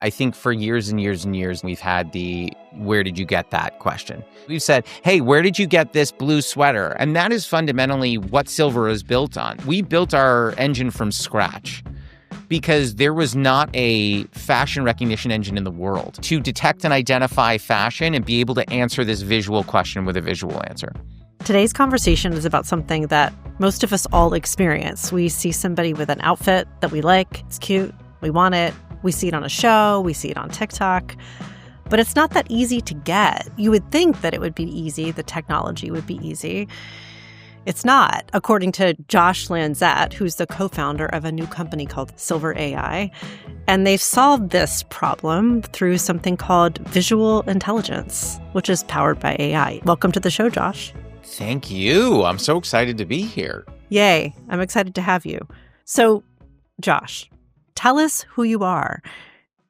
I think for years and years and years, we've had the where did you get that question? We've said, hey, where did you get this blue sweater? And that is fundamentally what Silvr is built on. We built our engine from scratch because there was not a fashion recognition engine in the world to detect and identify fashion and be able to answer this visual question with a visual answer. Today's conversation is about something that most of us all experience. We see somebody with an outfit that we like, it's cute, we want it. We see it on a show, we see it on TikTok, but it's not that easy to get. You would think that it would be easy, the technology would be easy. It's not, according to Josh Lanzet, who's the co-founder of a new company called Silvr AI. And they've solved this problem through something called visual intelligence, which is powered by AI. Welcome to the show, Josh. Thank you. I'm so excited to be here. Yay. I'm excited to have you. So, Josh, tell us who you are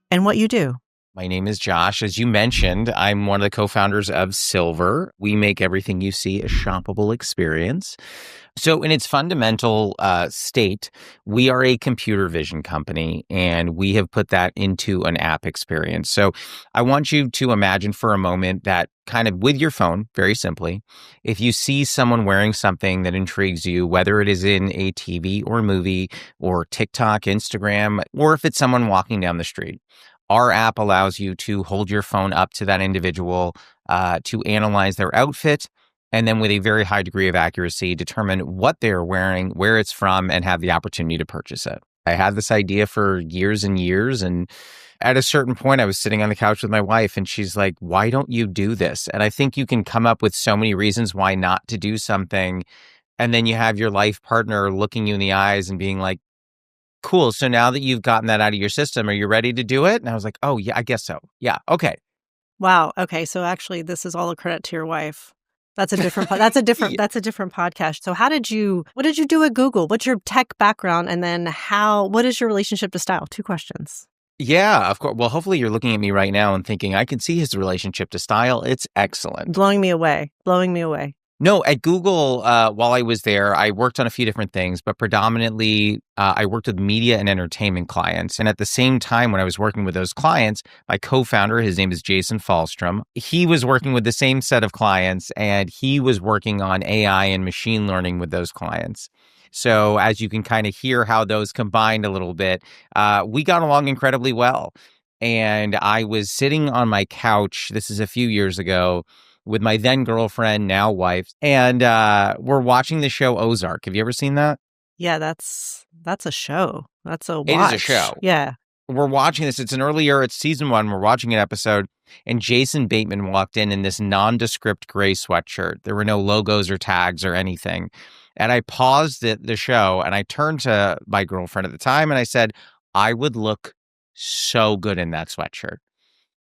and what you do. My name is Josh. As you mentioned, I'm one of the co-founders of Silvr. We make everything you see a shoppable experience. So in its fundamental state, we are a computer vision company, and we have put that into an app experience. So I want you to imagine for a moment that kind of with your phone, very simply, if you see someone wearing something that intrigues you, whether it is in a TV or movie or TikTok, Instagram, or if it's someone walking down the street, our app allows you to hold your phone up to that individual to analyze their outfit, and then with a very high degree of accuracy, determine what they're wearing, where it's from, and have the opportunity to purchase it. I had this idea for years and years, and at a certain point, I was sitting on the couch with my wife, and she's like, why don't you do this? And I think you can come up with so many reasons why not to do something, and then you have your life partner looking you in the eyes and being like, cool. So now that you've gotten that out of your system, are you ready to do it? And I was like, oh, yeah, I guess so. Yeah. Okay. Wow. Okay. So actually, this is all a credit to your wife. That's a different that's a different podcast. So what did you do at Google? What's your tech background? And then what is your relationship to style? 2 questions. Yeah, of course. Well, hopefully you're looking at me right now and thinking, I can see his relationship to style. It's excellent. Blowing me away. No, at Google, while I was there, I worked on a few different things, but predominantly I worked with media and entertainment clients. And at the same time, when I was working with those clients, my co-founder, his name is Jason Falstrom, he was working with the same set of clients, and he was working on AI and machine learning with those clients. So as you can kind of hear how those combined a little bit, we got along incredibly well. And I was sitting on my couch, this is a few years ago, with my then girlfriend, now wife, and we're watching the show Ozark. Have you ever seen that? Yeah, that's a show. That's a watch. It is a show. Yeah. We're watching this. It's season 1. We're watching an episode, and Jason Bateman walked in this nondescript gray sweatshirt. There were no logos or tags or anything. And I paused the show, and I turned to my girlfriend at the time, and I said, I would look so good in that sweatshirt.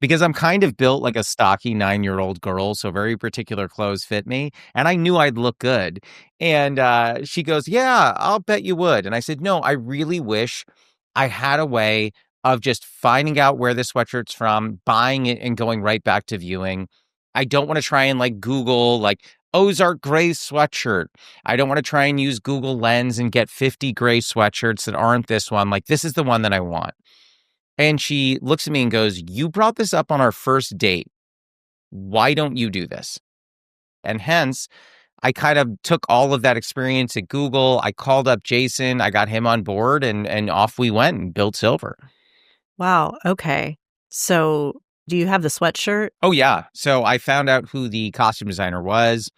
Because I'm kind of built like a stocky 9-year-old girl, so very particular clothes fit me. And I knew I'd look good. And she goes, yeah, I'll bet you would. And I said, no, I really wish I had a way of just finding out where the sweatshirt's from, buying it, and going right back to viewing. I don't want to try and Google Ozark gray sweatshirt. I don't want to try and use Google Lens and get 50 gray sweatshirts that aren't this one. This is the one that I want. And she looks at me and goes, you brought this up on our first date. Why don't you do this? And hence, I kind of took all of that experience at Google. I called up Jason. I got him on board, and off we went and built Silvr. Wow. Okay. So do you have the sweatshirt? Oh, yeah. So I found out who the costume designer was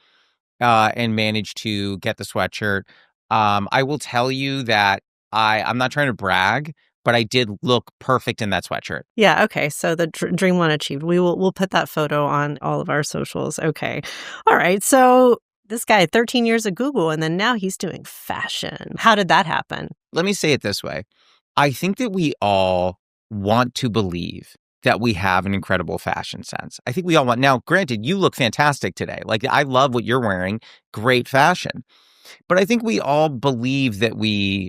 and managed to get the sweatshirt. I will tell you that I'm not trying to brag, but I did look perfect in that sweatshirt. Yeah. Okay. So the dream one achieved. We'll put that photo on all of our socials. Okay. All right. So this guy, 13 years at Google, and then now he's doing fashion. How did that happen? Let me say it this way. I think that we all want to believe that we have an incredible fashion sense. I think we all want. Now, granted, you look fantastic today. I love what you're wearing. Great fashion. But I think we all believe that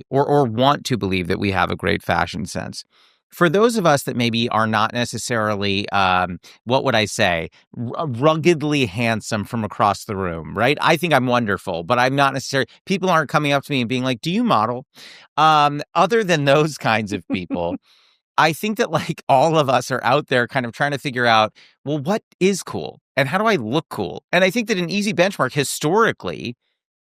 or want to believe that we have a great fashion sense. For those of us that maybe are not necessarily, what would I say, ruggedly handsome from across the room, right? I think I'm wonderful, but I'm not necessarily, people aren't coming up to me and being like, do you model? Other than those kinds of people, I think that like all of us are out there kind of trying to figure out, well, what is cool and how do I look cool? And I think that an easy benchmark historically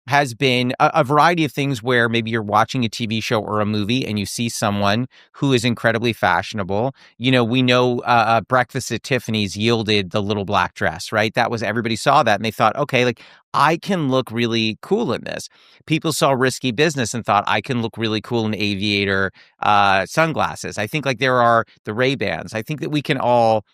has been a variety of things where maybe you're watching a TV show or a movie and you see someone who is incredibly fashionable. We know Breakfast at Tiffany's yielded the little black dress, right? That was, everybody saw that and they thought, okay, like I can look really cool in this. People saw Risky Business and thought I can look really cool in aviator sunglasses. I think like there are the Ray-Bans. I think that we can all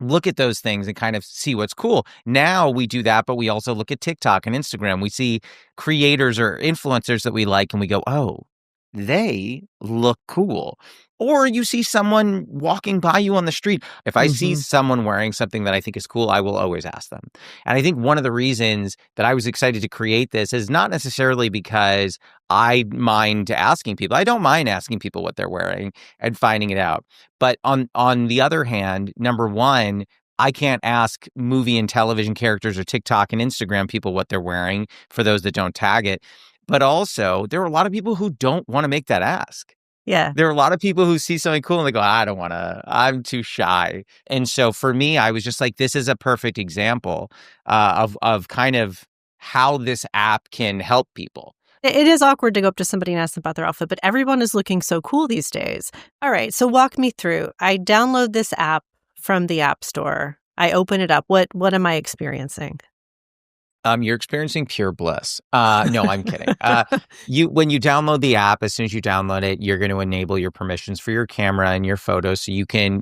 look at those things and kind of see what's cool. Now we do that, but we also look at TikTok and Instagram. We see creators or influencers that we like and we go, oh, they look cool. Or you see someone walking by you on the street. If I see someone wearing something that I think is cool, I will always ask them. And I think one of the reasons that I was excited to create this is not necessarily because I mind asking people. I don't mind asking people what they're wearing and finding it out. But on the other hand, number one, I can't ask movie and television characters or TikTok and Instagram people what they're wearing for those that don't tag it. But also, there are a lot of people who don't want to make that ask. Yeah. There are a lot of people who see something cool and they go, I don't want to, I'm too shy. And so for me, I was just like, this is a perfect example of kind of how this app can help people. It is awkward to go up to somebody and ask them about their outfit, but everyone is looking so cool these days. All right, so walk me through. I download this app from the App Store. I open it up. What am I experiencing? You're experiencing pure bliss. No, I'm kidding. When you download the app, as soon as you download it, you're going to enable your permissions for your camera and your photos. So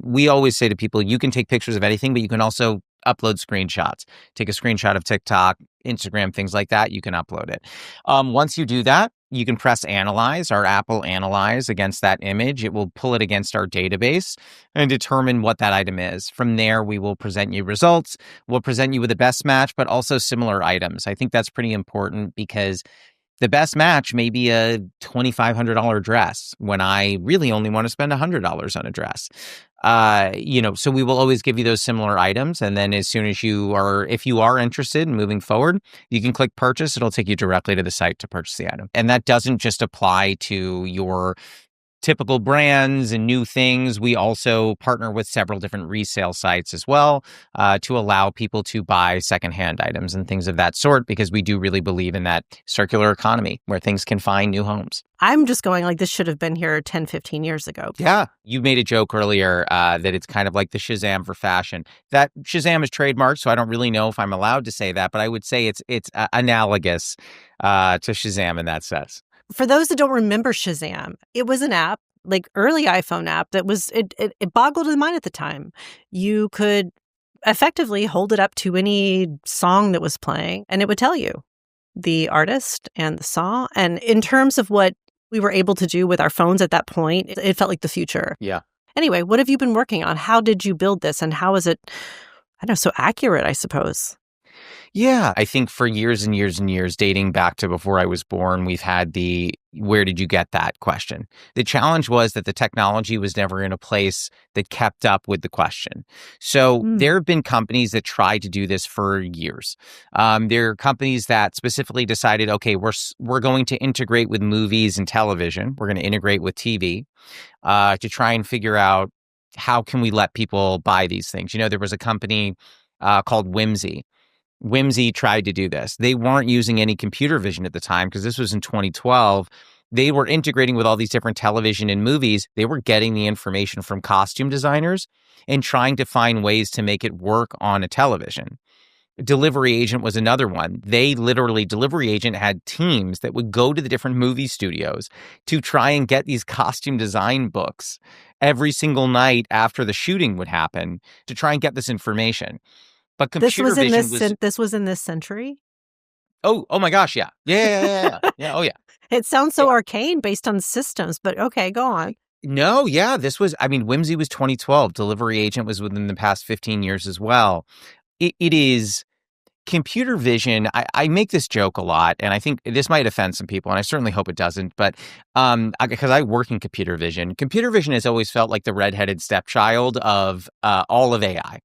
we always say to people, you can take pictures of anything, but you can also upload screenshots. Take a screenshot of TikTok, Instagram, things like that. You can upload it. Once you do that, you can press analyze. Our app will analyze against that image. It will pull it against our database and determine what that item is. From there, we will present you results. We'll present you with the best match, but also similar items. I think that's pretty important because the best match may be a $2,500 dress when I really only want to spend $100 on a dress. So we will always give you those similar items. And then as soon as if you are interested in moving forward, you can click purchase. It'll take you directly to the site to purchase the item. And that doesn't just apply to your typical brands and new things. We also partner with several different resale sites as well to allow people to buy secondhand items and things of that sort, because we do really believe in that circular economy where things can find new homes. I'm just going like this should have been here 10, 15 years ago. Yeah. You made a joke earlier that it's kind of like the Shazam for fashion. That Shazam is trademarked, so I don't really know if I'm allowed to say that, but I would say it's analogous to Shazam in that sense. For those that don't remember Shazam, it was an app, like early iPhone app that was, it boggled the mind at the time. You could effectively hold it up to any song that was playing and it would tell you the artist and the song. And in terms of what we were able to do with our phones at that point, it felt like the future. Yeah. Anyway, what have you been working on? How did you build this and how is it, I don't know, so accurate, I suppose? Yeah, I think for years and years and years, dating back to before I was born, we've had the where did you get that question? The challenge was that the technology was never in a place that kept up with the question. So there have been companies that tried to do this for years. There are companies that specifically decided, okay, we're going to integrate with movies and television. We're going to integrate with TV to try and figure out how can we let people buy these things. There was a company called Whimsy. Whimsy tried to do this. They weren't using any computer vision at the time because this was in 2012. They were integrating with all these different television and movies. They were getting the information from costume designers and trying to find ways to make it work on a television. Delivery Agent was another one. Delivery Agent had teams that would go to the different movie studios to try and get these costume design books every single night after the shooting would happen to try and get this information. But computer vision this was in this century? Oh my gosh, yeah. Yeah. Oh, yeah. It sounds so arcane based on systems, but okay, go on. No, yeah, Whimsy was 2012. Delivery Agent was within the past 15 years as well. It is computer vision. I make this joke a lot, and I think this might offend some people, and I certainly hope it doesn't, but because I work in computer vision has always felt like the redheaded stepchild of all of AI.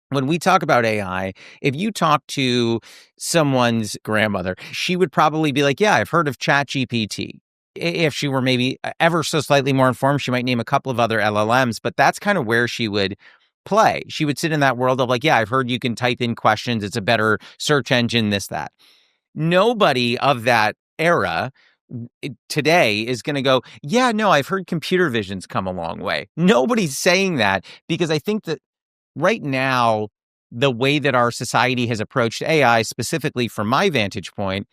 When we talk about AI, if you talk to someone's grandmother, she would probably be like, yeah, I've heard of ChatGPT. If she were maybe ever so slightly more informed, she might name a couple of other LLMs, but that's kind of where she would play. She would sit in that world of like, yeah, I've heard you can type in questions. It's a better search engine, this, that. Nobody of that era today is going to go, yeah, no, I've heard computer vision's come a long way. Nobody's saying that because I think that right now, the way that our society has approached AI, specifically from my vantage point,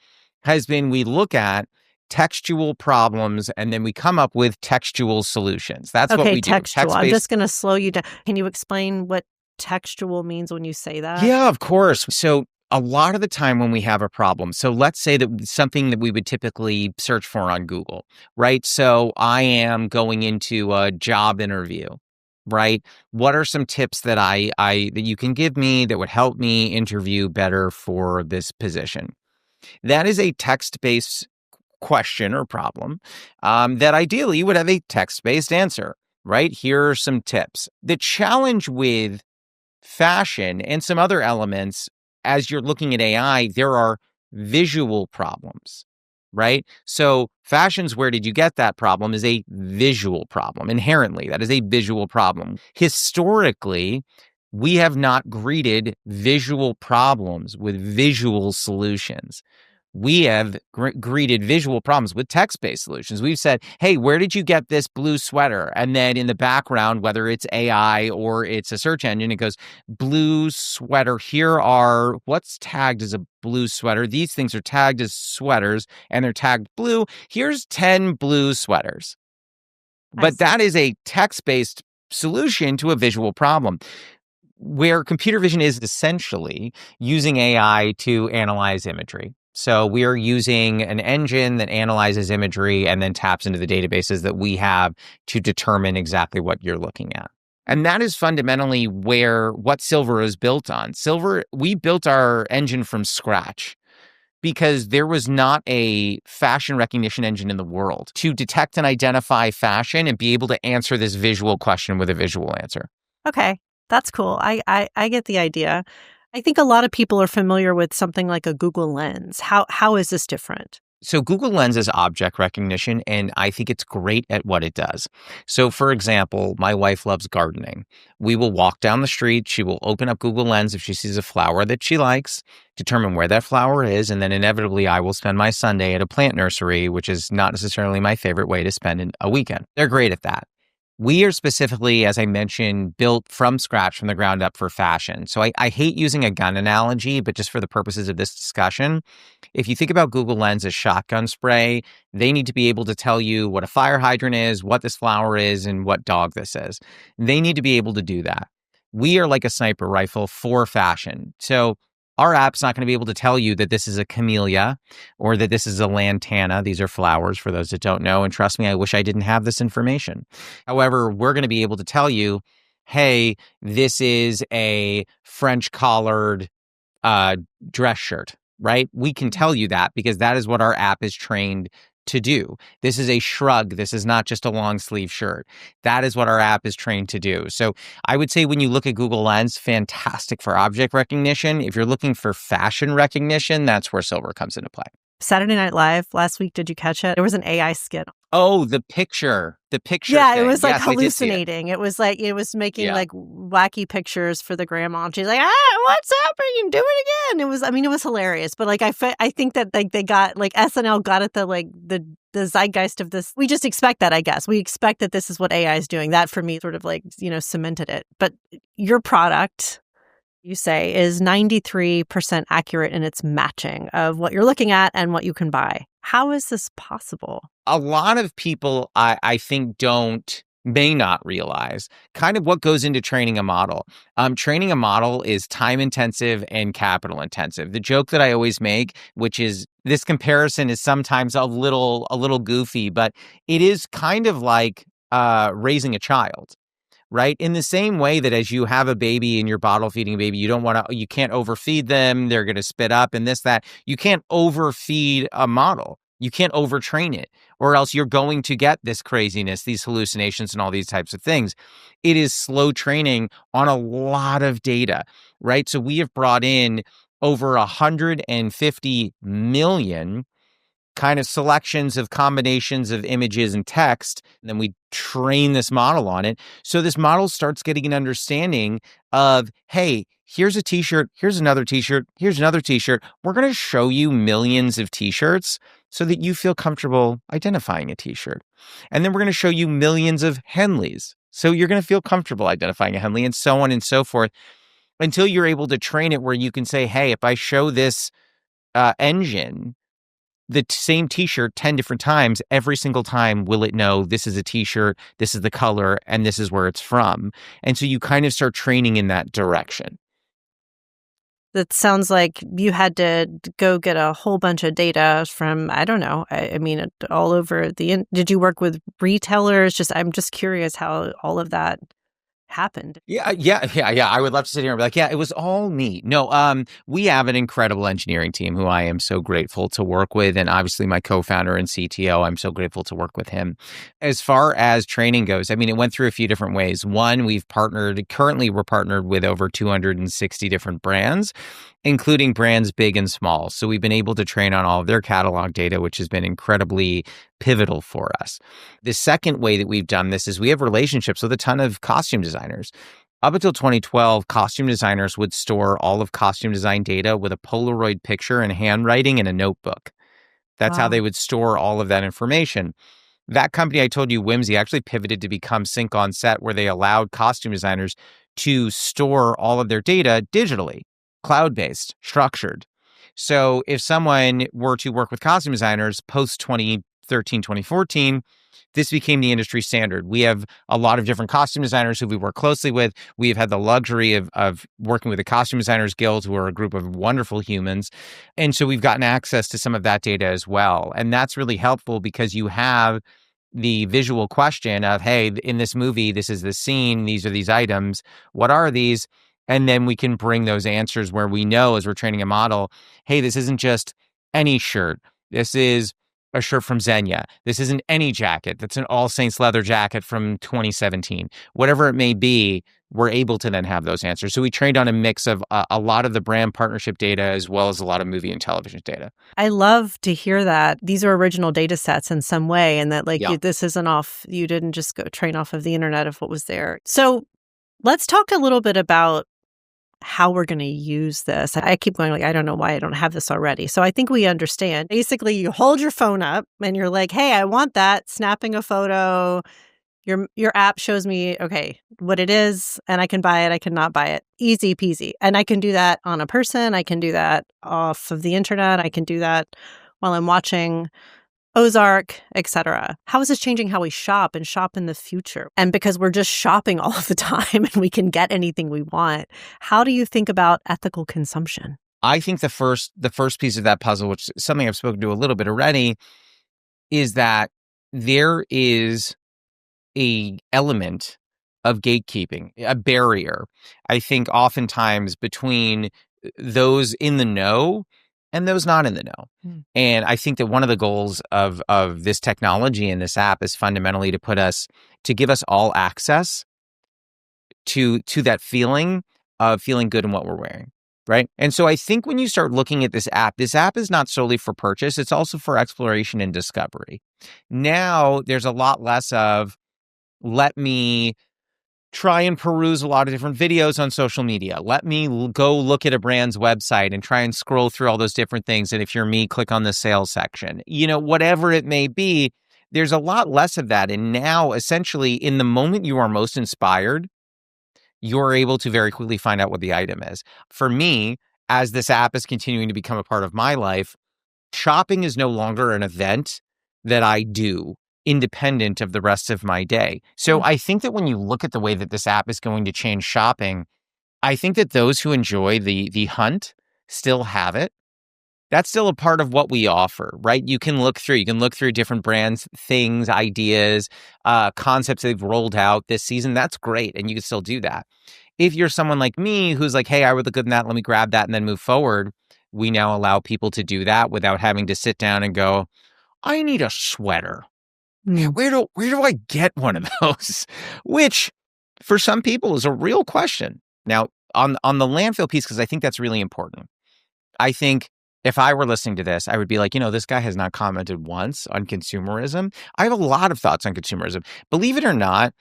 has been we look at textual problems and then we come up with textual solutions. That's what Okay, we do. textual. I'm just going to slow you down. Can you explain what textual means when you say that? Yeah, of course. So a lot of the time when we have a problem, so let's say that something that we would typically search for on Google, right? So I am going into a job interview, right? What are some tips that that you can give me that would help me interview better for this position? That is a text-based question or problem that ideally would have a text-based answer, right? Here are some tips. The challenge with fashion and some other elements, as you're looking at AI, there are visual problems, right? So fashion's where did you get that problem is a visual problem. Inherently, that is a visual problem. Historically, we have not greeted visual problems with visual solutions. We have greeted visual problems with text-based solutions. We've said, hey, where did you get this blue sweater? And then in the background, whether it's AI or it's a search engine, it goes, blue sweater. Here are what's tagged as a blue sweater. These things are tagged as sweaters and they're tagged blue. Here's 10 blue sweaters. But that is a text-based solution to a visual problem. Where computer vision is essentially using AI to analyze imagery. So we are using an engine that analyzes imagery and then taps into the databases that we have to determine exactly what you're looking at. And that is fundamentally what Silvr is built on. Silvr, we built our engine from scratch because there was not a fashion recognition engine in the world to detect and identify fashion and be able to answer this visual question with a visual answer. Okay, that's cool. I get the idea. I think a lot of people are familiar with something like a Google Lens. How is this different? So Google Lens is object recognition, and I think it's great at what it does. So for example, my wife loves gardening. We will walk down the street. She will open up Google Lens if she sees a flower that she likes, determine where that flower is, and then inevitably I will spend my Sunday at a plant nursery, which is not necessarily my favorite way to spend a weekend. They're great at that. We are specifically, as I mentioned, built from scratch, from the ground up for fashion. So I hate using a gun analogy, but just for the purposes of this discussion, if you think about Google Lens as shotgun spray, they need to be able to tell you what a fire hydrant is, what this flower is, and what dog this is. They need to be able to do that. We are like a sniper rifle for fashion. So our app's not going to be able to tell you that this is a camellia or that this is a lantana. These are flowers for those that don't know. And trust me, I wish I didn't have this information. However, we're going to be able to tell you, hey, this is a French collared dress shirt, right? We can tell you that because that is what our app is trained to do. This is a shrug. This is not just a long sleeve shirt. That is what our app is trained to do. So I would say when you look at Google Lens, fantastic for object recognition. If you're looking for fashion recognition, that's where Silvr comes into play. Saturday Night Live last week, did you catch it? There was an AI skit. Oh, the picture. Yeah, thing. It was like yes, hallucinating. It was like, it was making like wacky pictures for the grandma. And she's like, what's happening? Do it again. It was hilarious. But like, I think that like they got like SNL got at the zeitgeist of this. We just expect that, I guess. We expect that this is what AI is doing. That for me sort of like, cemented it. But your product, you say, is 93% accurate in its matching of what you're looking at and what you can buy. How is this possible? A lot of people, I think, may not realize kind of what goes into training a model. Training a model is time intensive and capital intensive. The joke that I always make, which is this comparison is sometimes a little goofy, but it is kind of like raising a child. Right? In the same way that as you have a baby and you're bottle feeding a baby, you can't overfeed them. They're going to spit up and this, that. You can't overfeed a model. You can't overtrain it, or else you're going to get this craziness, these hallucinations and all these types of things. It is slow training on a lot of data, right? So we have brought in over 150 million kind of selections of combinations of images and text. And then we train this model on it. So this model starts getting an understanding of, hey, here's a t-shirt, here's another t-shirt, here's another t-shirt. We're going to show you millions of t-shirts so that you feel comfortable identifying a t-shirt. And then we're going to show you millions of Henleys. So you're going to feel comfortable identifying a Henley, and so on and so forth, until you're able to train it where you can say, hey, if I show this engine the same t-shirt 10 different times, every single time will it know this is a t-shirt, this is the color, and this is where it's from. And so you kind of start training in that direction. That sounds like you had to go get a whole bunch of data from, I don't know, I mean, all over did you work with retailers? I'm just curious how all of that happened. Yeah. I would love to sit here and be like, yeah, it was all me. No, we have an incredible engineering team who I am so grateful to work with. And obviously my co-founder and CTO, I'm so grateful to work with him. As far as training goes, I mean, it went through a few different ways. One, currently we're partnered with over 260 different brands, including brands big and small. So we've been able to train on all of their catalog data, which has been incredibly pivotal for us. The second way that we've done this is we have relationships with a ton of costume designers. Up until 2012, costume designers would store all of costume design data with a Polaroid picture and handwriting in a notebook. That's how Wow. they would store all of that information. That company I told you, Whimsy, actually pivoted to become Sync on Set, where they allowed costume designers to store all of their data digitally, cloud-based, structured. So if someone were to work with costume designers post 2013, 2014, this became the industry standard. We have a lot of different costume designers who we work closely with. We have had the luxury of working with the Costume Designers Guild, who are a group of wonderful humans. And so we've gotten access to some of that data as well. And that's really helpful because you have the visual question of, hey, in this movie, this is the scene, these are these items. What are these? And then we can bring those answers where we know as we're training a model, hey, this isn't just any shirt. This is a shirt from Xenia. This isn't any jacket. That's an All Saints leather jacket from 2017. Whatever it may be, we're able to then have those answers. So we trained on a mix of a lot of the brand partnership data as well as a lot of movie and television data. I love to hear that these are original data sets in some way, and that this isn't you didn't just go train off of the internet of what was there. So let's talk a little bit about how we're going to use this. I keep going I don't know why I don't have this already. So I think we understand. Basically, you hold your phone up and you're like, hey, I want that, snapping a photo. Your app shows me, okay, what it is, and I can buy it, I cannot buy it. Easy peasy. And I can do that on a person. I can do that off of the internet. I can do that while I'm watching Ozark, etc. How is this changing how we shop and shop in the future? And because we're just shopping all of the time and we can get anything we want, how do you think about ethical consumption? I think the first piece of that puzzle, which is something I've spoken to a little bit already, is that there is a element of gatekeeping, a barrier, I think oftentimes between those in the know and those not in the know. And I think that one of the goals of this technology and this app is fundamentally to give us all access to that feeling of feeling good in what we're wearing. Right. And so I think when you start looking at this app is not solely for purchase. It's also for exploration and discovery. Now there's a lot less of, let me try and peruse a lot of different videos on social media. Let me go look at a brand's website and try and scroll through all those different things. And if you're me, click on the sales section. Whatever it may be, there's a lot less of that. And now, essentially, in the moment you are most inspired, you're able to very quickly find out what the item is. For me, as this app is continuing to become a part of my life, shopping is no longer an event that I do independent of the rest of my day. So I think that when you look at the way that this app is going to change shopping, I think that those who enjoy the hunt still have it. That's still a part of what we offer, right? You can look through different brands, things, ideas, concepts they've rolled out this season. That's great. And you can still do that. If you're someone like me who's like, hey, I would look good in that, let me grab that and then move forward, we now allow people to do that without having to sit down and go, I need a sweater. Where do I get one of those? Which for some people is a real question. Now, on the landfill piece, because I think that's really important. I think if I were listening to this, I would be like, this guy has not commented once on consumerism. I have a lot of thoughts on consumerism. Believe it or not,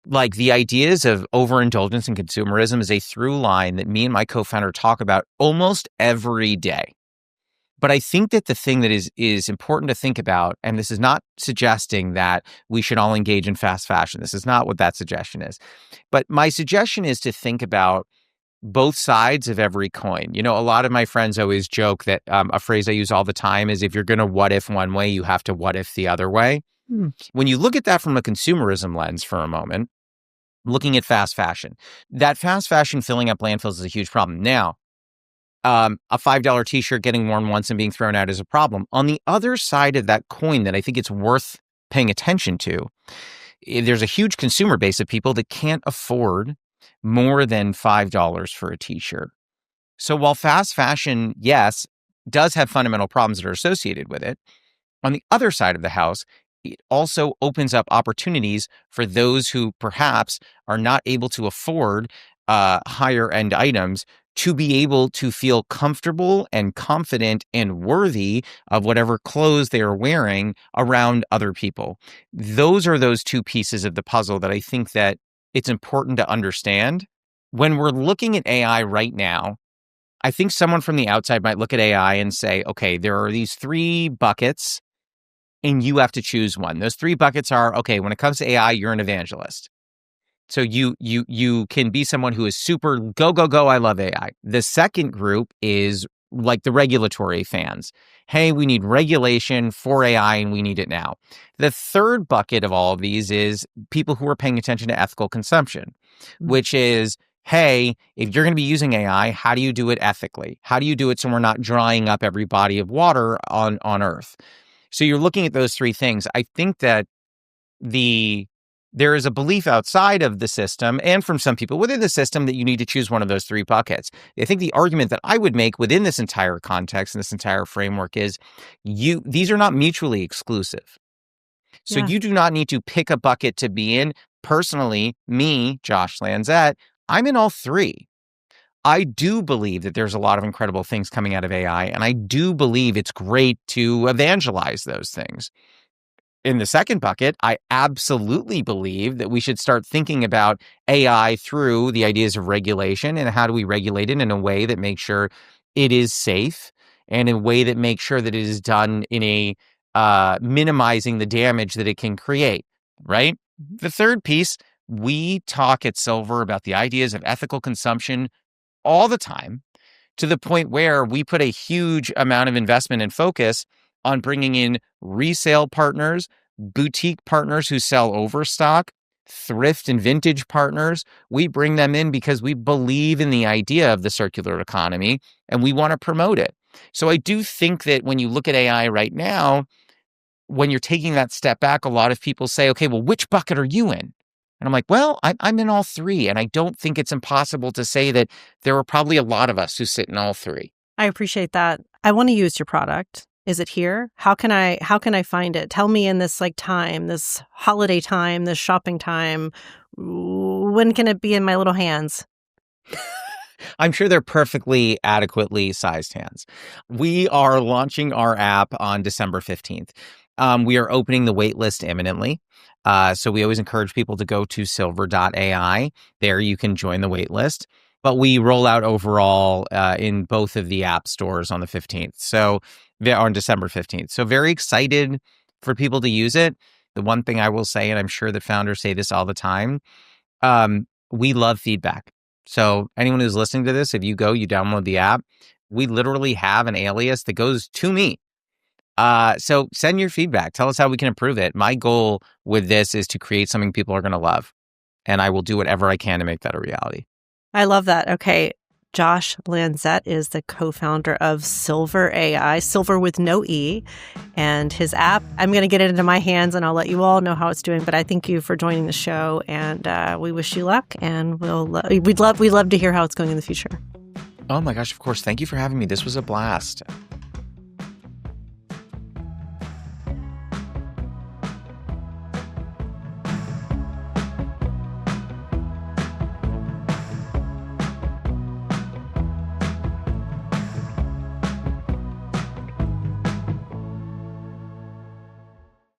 like the ideas of overindulgence and consumerism is a through line that me and my co-founder talk about almost every day. But I think that the thing that is important to think about, and this is not suggesting that we should all engage in fast fashion. This is not what that suggestion is. But my suggestion is to think about both sides of every coin. A lot of my friends always joke that a phrase I use all the time is if you're going to what if one way, you have to what if the other way. When you look at that from a consumerism lens for a moment, looking at fast fashion, that fast fashion filling up landfills is a huge problem. Now, a $5 t-shirt getting worn once and being thrown out is a problem. On the other side of that coin that I think it's worth paying attention to, there's a huge consumer base of people that can't afford more than $5 for a t-shirt. So while fast fashion, yes, does have fundamental problems that are associated with it, on the other side of the house, it also opens up opportunities for those who perhaps are not able to afford higher end items to be able to feel comfortable and confident and worthy of whatever clothes they are wearing around other people. Those are those two pieces of the puzzle that I think that it's important to understand. When we're looking at AI right now, I think someone from the outside might look at AI and say, okay, there are these 3 buckets and you have to choose one. Those 3 buckets are, okay, when it comes to AI, you're an evangelist. So you can be someone who is super go, go, go, I love AI. The second group is like the regulatory fans. Hey, we need regulation for AI and we need it now. The third bucket of all of these is people who are paying attention to ethical consumption, which is, hey, if you're going to be using AI, how do you do it ethically? How do you do it so we're not drying up every body of water on Earth? So you're looking at those 3 things. I think that there is a belief outside of the system and from some people within the system that you need to choose one of those 3 buckets. I think the argument that I would make within this entire context and this entire framework is these are not mutually exclusive. So you do not need to pick a bucket to be in. Personally, me, Josh Lanzet, I'm in all 3. I do believe that there's a lot of incredible things coming out of AI, and I do believe it's great to evangelize those things. In the second bucket, I absolutely believe that we should start thinking about AI through the ideas of regulation and how do we regulate it in a way that makes sure it is safe and in a way that makes sure that it is done in a minimizing the damage that it can create, right? The third piece, we talk at Silvr about the ideas of ethical consumption all the time, to the point where we put a huge amount of investment and focus on bringing in resale partners, boutique partners who sell overstock, thrift and vintage partners. We bring them in because we believe in the idea of the circular economy and we want to promote it. So I do think that when you look at AI right now, when you're taking that step back, a lot of people say, okay, well, which bucket are you in? And I'm like, well, I'm in all 3. And I don't think it's impossible to say that there are probably a lot of us who sit in all 3. I appreciate that. I want to use your product. Is it here? How can I find it? Tell me in this time, this holiday time, this shopping time, when can it be in my little hands? I'm sure they're perfectly adequately sized hands. We are launching our app on December 15th. We are opening the waitlist imminently. So we always encourage people to go to silvr.ai. There you can join the waitlist. But we roll out overall in both of the app stores on the 15th. So on December 15th. So very excited for people to use it. The one thing I will say, and I'm sure that founders say this all the time, we love feedback. So anyone who's listening to this, if you download the app, we literally have an alias that goes to me. So send your feedback. Tell us how we can improve it. My goal with this is to create something people are going to love. And I will do whatever I can to make that a reality. I love that. Okay. Josh Lanzet is the co-founder of Silvr AI, Silvr with no E, and his app. I'm going to get it into my hands and I'll let you all know how it's doing. But I thank you for joining the show and we wish you luck and we'd love to hear how it's going in the future. Oh my gosh, of course. Thank you for having me. This was a blast.